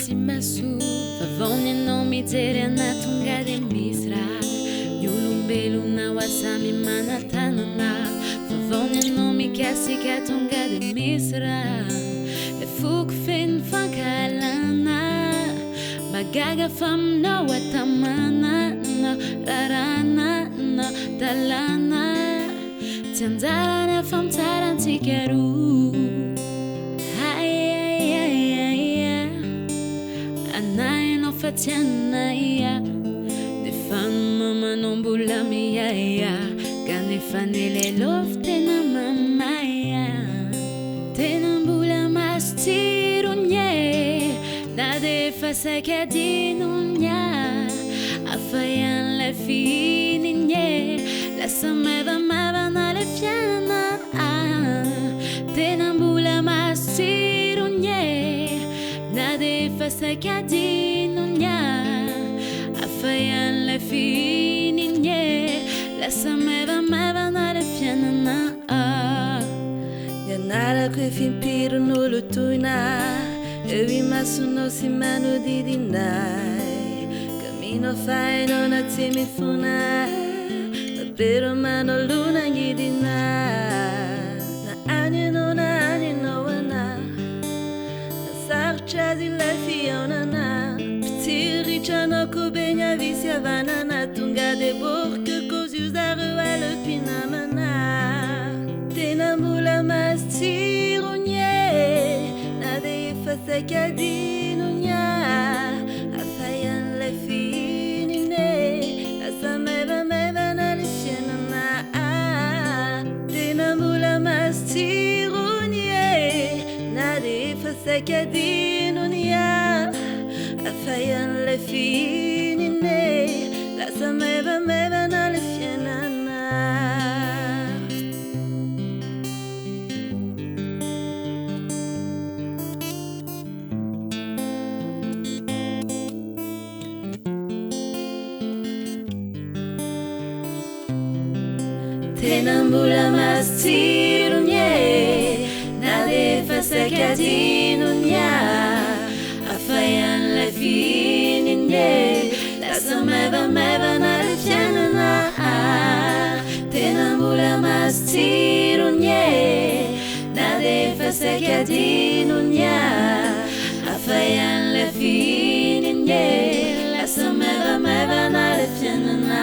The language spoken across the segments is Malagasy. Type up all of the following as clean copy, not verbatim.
sy maso vavao ianao mijery ana tonga de misy raha ny olombelona ho asamy manatanana vavao ianao mikasika tonga de misy raha le foko feno fankalana magaga fa aminao atamana rarana talana tsy anjarana fa mitarantsika roa anainao fa tsy anaia de fanomamanao mbola miaia kanefa nelelovy tena mamaia tena mbola masitsirony na de fa saika adinonya afa ihany le fihininy lasa maivamaivana le fiainana tena mbola masitsirony na de fa saika adinonya afa ihany le fihininy lasa maivamaivana le fiainana ianarako efimpiron'olo toina eo imasonao sy manodidinay camino fainao na tsy mifona davvero manao lonangidina na anyanao ana nasarotra azy ilay fiaonana mpitsiritranao ko be ny avisy havanana tonga de borika kozy io zareo alopinamana tena mbola masitsirony na de efa saika adinonya afa ihany le fihininy lasa maivamaivana le fiainana tena mbola masitsirony na de efa saika adinonya afa ihany le fihininy lasa maivamaivana le fiainana tena mbola masitsirony na de fa saika adinonya afa ihany le fihininy lasa maivamaivana le fiainana tena mbola masitsirony na de fa saika adinonya afa ihany le fihininy lasa maivamaivana le fiainana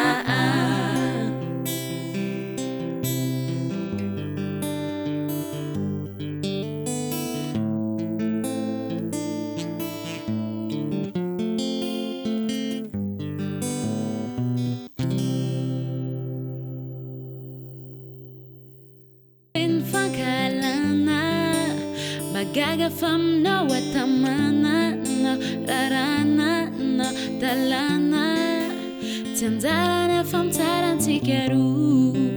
magaga fa aminao atamana rarana talana tsy anjarana fa mitarantsika roa